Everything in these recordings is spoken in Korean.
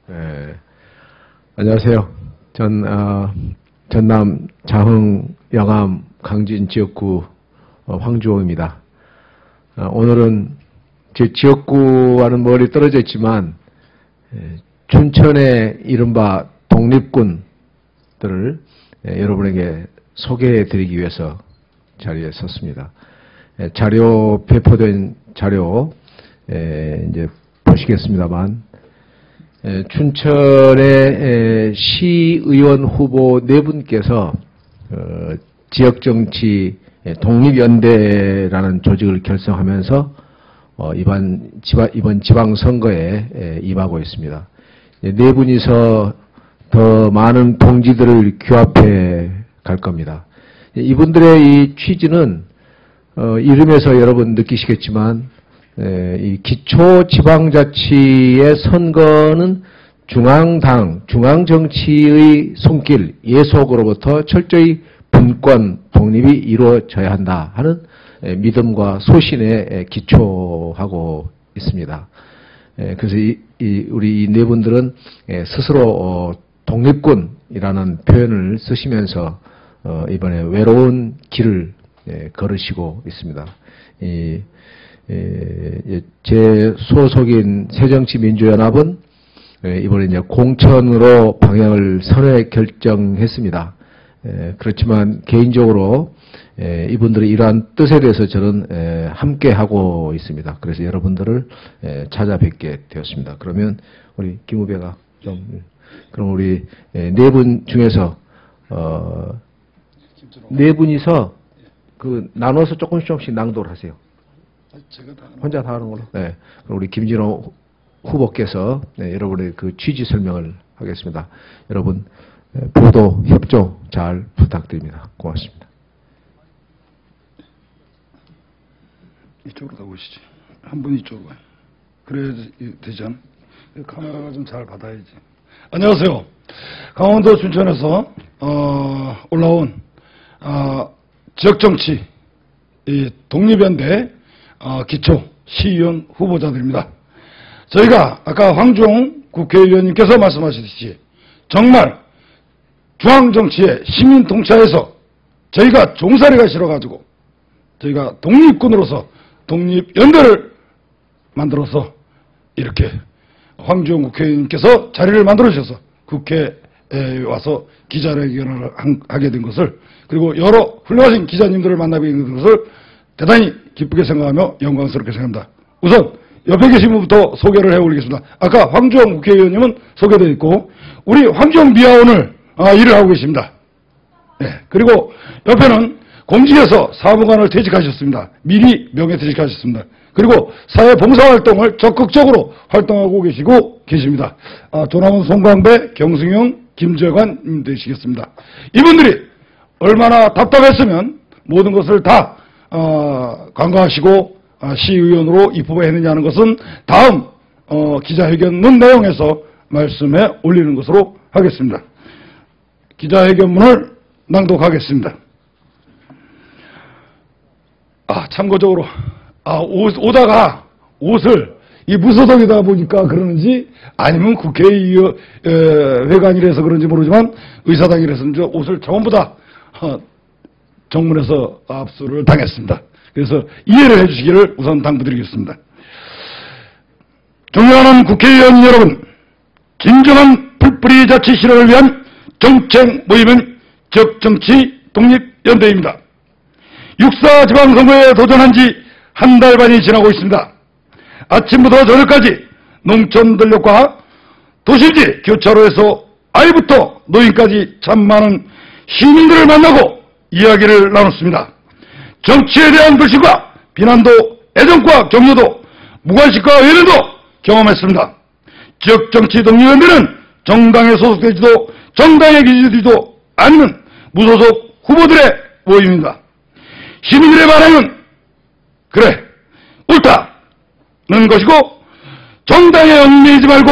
네. 안녕하세요. 전남 자흥 영암 강진 지역구 황주호입니다. 오늘은 제 지역구와는 멀리 떨어져 있지만 춘천의 이른바 독립군들을 여러분에게 소개해 드리기 위해서 자리에 섰습니다. 배포된 자료 이제 보시겠습니다만, 춘천의 시의원 후보 4분께서 지역정치 독립연대라는 조직을 결성하면서 이번 지방선거에 임하고 있습니다. 4분이서 더 많은 동지들을 규합해 갈 겁니다. 이분들의 이 취지는 이름에서 여러분 느끼시겠지만, 이 기초지방자치의 선거는 중앙당, 중앙정치의 손길, 예속으로부터 철저히 분권, 독립이 이루어져야 한다 하는 믿음과 소신에 기초하고 있습니다. 그래서 우리 이 4분들은 스스로 독립군이라는 표현을 쓰시면서 이번에 외로운 길을 걸으시고 있습니다. 제 소속인 새정치민주연합은 이번에 이제 공천으로 방향을 선회 결정했습니다. 그렇지만 개인적으로 이분들의 이러한 뜻에 대해서 저는 함께 하고 있습니다. 그래서 여러분들을 찾아뵙게 되었습니다. 그러면 우리 김 후배가 그럼 우리 4분 중에서 4분이서 나눠서 조금씩 낭독을 하세요. 혼자 다 하는 걸로. 네. 그럼 우리 김진호 후보께서 여러분의 그 취지 설명을 하겠습니다. 여러분 보도 협조 잘 부탁드립니다. 고맙습니다. 이쪽으로 다 오시지. 한 분 이쪽으로 와요. 그래야 되지 않아? 카메라가 좀 잘 받아야지. 안녕하세요. 강원도 춘천에서 올라온 지역정치 독립연대 기초 시의원 후보자들입니다. 저희가 아까 황주홍 국회의원님께서 말씀하셨듯이 정말 중앙정치의 시민통치하에서 저희가 종살이가 싫어가지고 저희가 독립군으로서 독립연대를 만들어서 이렇게 황주홍 국회의원님께서 자리를 만들어주셔서 국회에 와서 기자회견을 하게 된 것을, 그리고 여러 훌륭하신 기자님들을 만나게 된 것을 대단히 기쁘게 생각하며 영광스럽게 생각합니다. 우선 옆에 계신 분부터 소개를 해올리겠습니다. 아까 황주홍 국회의원님은 소개되어 있고 우리 황주홍 미아원을 일을 하고 계십니다. 네. 그리고 옆에는 공직에서 사무관을 퇴직하셨습니다. 미리 명예퇴직하셨습니다. 그리고 사회봉사활동을 적극적으로 활동하고 계십니다. 조남훈, 송광배, 경승용, 김재관 되시겠습니다. 이분들이 얼마나 답답했으면 모든 것을 다 간과하시고 시의원으로 입후보했느냐는 것은 다음 기자회견문 내용에서 말씀에 올리는 것으로 하겠습니다. 기자회견문을 낭독하겠습니다. 참고적으로 오다가 옷을 이 무소속이다 보니까 그러는지 아니면 국회의회관이라서 그런지 모르지만 의사당이라서 옷을 전부 다 정문에서 압수를 당했습니다. 그래서 이해를 해주시기를 우선 당부드리겠습니다. 존경하는 국회의원 여러분, 진정한 풀뿌리 자치 실현을 위한 정책 모임은 지역정치 독립연대입니다. 6.4 지방선거에 도전한 지 한 달 반이 지나고 있습니다. 아침부터 저녁까지 농촌 들녘과 도심지 교차로에서 아이부터 노인까지 참 많은 시민들을 만나고 이야기를 나눴습니다. 정치에 대한 불신과 비난도, 애정과 격려도, 무관심과 외면도 경험했습니다. 지역정치 독립연대는 정당에 소속되지도 정당에 기지되지도 않는 무소속 후보들의 모임입니다. 시민들의 반응은 그래, 옳다는 것이고 정당에 얽매이지 말고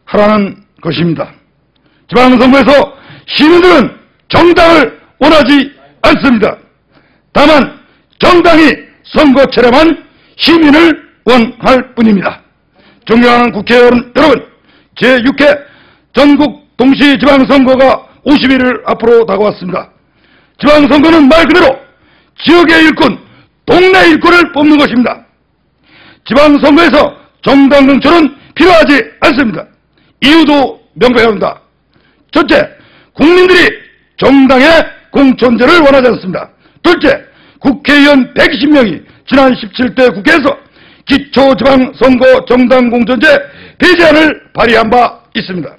하라는 것입니다. 지방선거에서 시민들은 정당을 원하지 않습니다. 다만 정당이 선거철에만 시민을 원할 뿐입니다. 존경하는 국회의원 여러분, 제6회 전국 동시지방선거가 50일을 앞으로 다가왔습니다. 지방선거는 말 그대로 지역의 일꾼, 동네 일꾼을 뽑는 것입니다. 지방선거에서 정당 공천은 필요하지 않습니다. 이유도 명백해야 합니다. 첫째, 국민들이 정당의 공천제를 원하지 않습니다. 둘째, 국회의원 120명이 지난 17대 국회에서 기초지방선거 정당공천제 폐지안을 발의한 바 있습니다.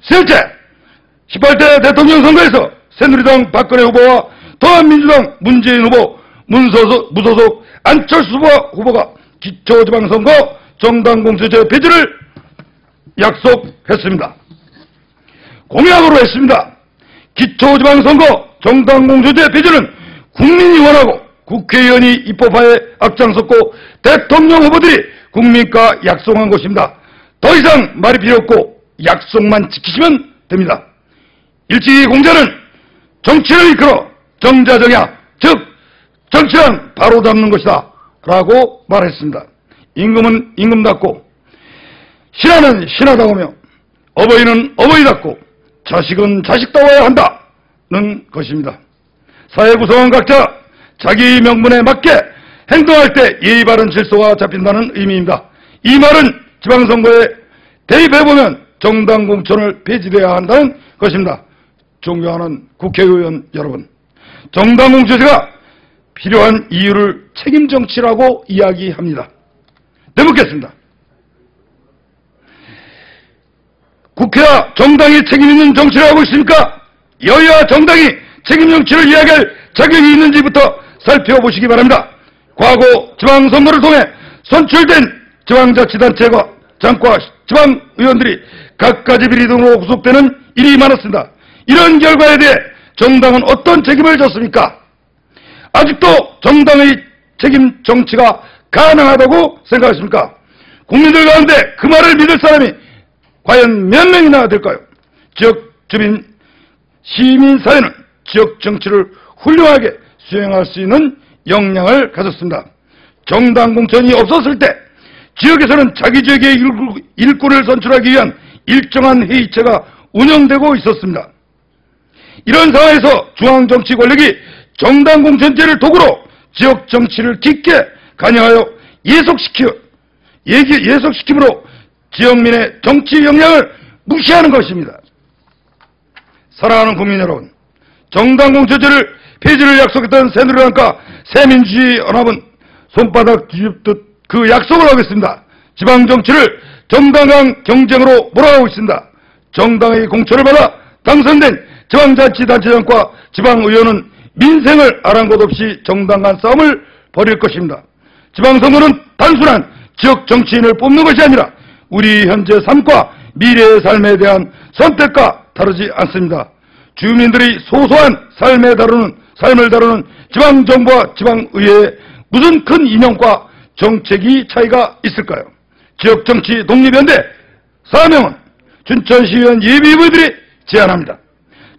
셋째, 18대 대통령 선거에서 새누리당 박근혜 후보와 더한민주당 문재인 후보, 무소속 안철수 후보가 기초지방선거 정당공천제 폐지를 약속했습니다. 공약으로 했습니다. 기초지방선거 정당공천제 폐지는 국민이 원하고 국회의원이 입법화에 앞장섰고 대통령 후보들이 국민과 약속한 것입니다. 더 이상 말이 필요 없고 약속만 지키시면 됩니다. 일찍이 공자는 정치를 이끌어 정자정야, 즉 정치란 바로 잡는 것이다 라고 말했습니다. 임금은 임금답고 신하는 신하다우며 어버이는 어버이답고 자식은 자식다워야 한다는 것입니다. 사회 구성원 각자 자기 명분에 맞게 행동할 때 예의 바른 질서가 잡힌다는 의미입니다. 이 말은 지방선거에 대입해보면 정당 공천을 폐지돼야 한다는 것입니다. 존경하는 국회의원 여러분, 정당 공천제가 필요한 이유를 책임 정치라고 이야기합니다. 되묻겠습니다. 국회와 정당이 책임 있는 정치를 하고 있습니까? 여야 정당이 책임 정치를 이야기할 자격이 있는지부터 살펴보시기 바랍니다. 과거 지방선거를 통해 선출된 지방자치단체가 장과 지방의원들이 각가지 비리 등으로 구속되는 일이 많았습니다. 이런 결과에 대해 정당은 어떤 책임을 졌습니까? 아직도 정당의 책임 정치가 가능하다고 생각하십니까? 국민들 가운데 그 말을 믿을 사람이 과연 몇 명이나 될까요? 지역 주민, 시민사회는 지역 정치를 훌륭하게 수행할 수 있는 역량을 가졌습니다. 정당 공천이 없었을 때 지역에서는 자기 지역의 일꾼을 선출하기 위한 일정한 회의체가 운영되고 있었습니다. 이런 상황에서 중앙정치 권력이 정당 공천제를 도구로 지역 정치를 깊게 관여하여 예속시킴으로 지역민의 정치 역량을 무시하는 것입니다. 사랑하는 국민 여러분, 정당 공천제를 폐지를 약속했던 새누리당과 새민주주의 연합은 손바닥 뒤집듯 그 약속을 하겠습니다. 지방정치를 정당 간 경쟁으로 몰아가고 있습니다. 정당의 공천을 받아 당선된 지방자치단체장과 지방의원은 민생을 아랑곳 없이 정당 간 싸움을 벌일 것입니다. 지방선거는 단순한 지역 정치인을 뽑는 것이 아니라 우리 현재 삶과 미래의 삶에 대한 선택과 다르지 않습니다. 주민들의 소소한 삶을 다루는 지방정부와 지방의회에 무슨 큰 이념과 정책이 차이가 있을까요? 지역정치 독립연대 사명은 춘천시의원 예비후보들이 제안합니다.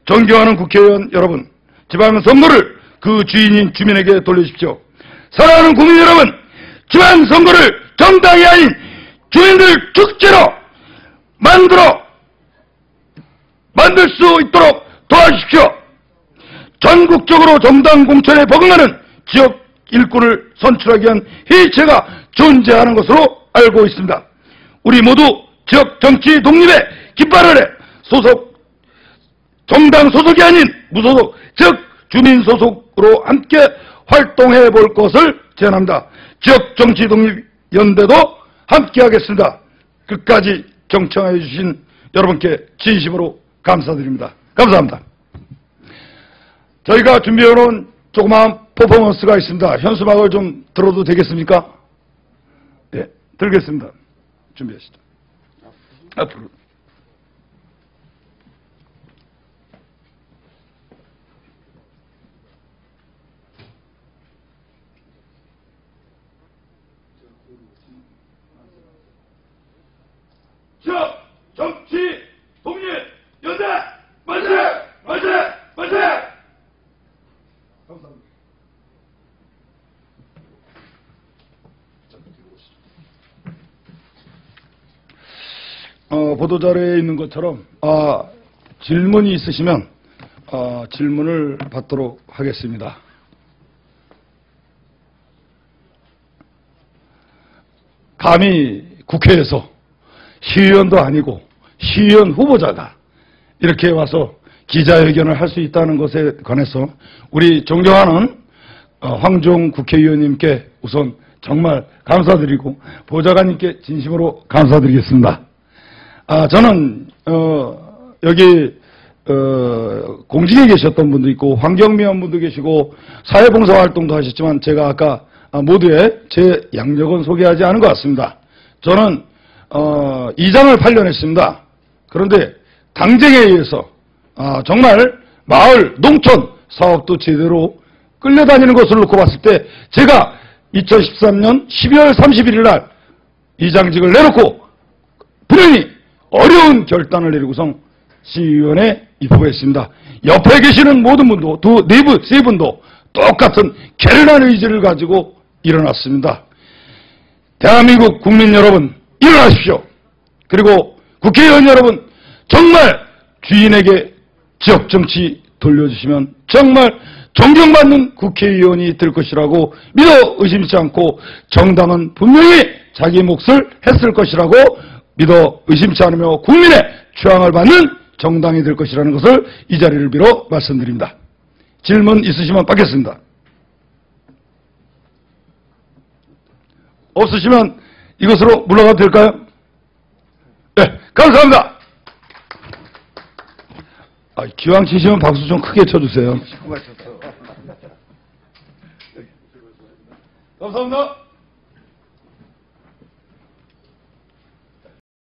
존경하는 국회의원 여러분, 지방선거를 그 주인인 주민에게 돌려주십시오. 사랑하는 국민 여러분, 지방선거를 정당이 아닌 주민들 축제로 만들 수 있도록 도와주십시오. 전국적으로 정당 공천에 버금가는 지역 일꾼을 선출하기 위한 회의체가 존재하는 것으로 알고 있습니다. 우리 모두 지역 정치 독립의 깃발 아래 정당 소속이 아닌 무소속, 즉 주민 소속으로 함께 활동해 볼 것을 제안합니다. 지역 정치 독립 연대도 함께 하겠습니다. 끝까지 경청해 주신 여러분께 진심으로 감사드립니다. 감사합니다. 저희가 준비해 놓은 조그마한 퍼포먼스가 있습니다. 현수막을 좀 들어도 되겠습니까? 네, 들겠습니다. 준비하시죠. 앞으로. 지역 정치 독립 연대 만세! 만세! 만세! 감사합니다. 보도자료에 있는 것처럼 질문이 있으시면 질문을 받도록 하겠습니다. 감히 국회에서 시의원도 아니고 시의원 후보자가 이렇게 와서 기자회견을 할 수 있다는 것에 관해서 우리 존경하는 황종 국회의원님께 우선 정말 감사드리고 보좌관님께 진심으로 감사드리겠습니다. 저는 여기 공직에 계셨던 분도 있고 환경미화 분도 계시고 사회봉사 활동도 하셨지만 제가 아까 모두의 제 양력은 소개하지 않은 것 같습니다. 저는 이장을 8년 했습니다. 그런데 당정에 의해서 정말 마을, 농촌 사업도 제대로 끌려다니는 것을 놓고 봤을 때 제가 2013년 12월 31일 날 이장직을 내놓고 분명히 어려운 결단을 내리고서 시의원에 입후했습니다. 옆에 계시는 모든 분도 세 분도 똑같은 결연한 의지를 가지고 일어났습니다. 대한민국 국민 여러분 일어나십시오. 그리고 국회의원 여러분 정말 주인에게 지역정치 돌려주시면 정말 존경받는 국회의원이 될 것이라고 믿어 의심치 않고 정당은 분명히 자기 몫을 했을 것이라고 믿어 의심치 않으며 국민의 추앙을 받는 정당이 될 것이라는 것을 이 자리를 빌어 말씀드립니다. 질문 있으시면 받겠습니다. 없으시면 이것으로 물러가도 될까요? 네, 감사합니다. 기왕 치시면 박수 좀 크게 쳐주세요. 감사합니다.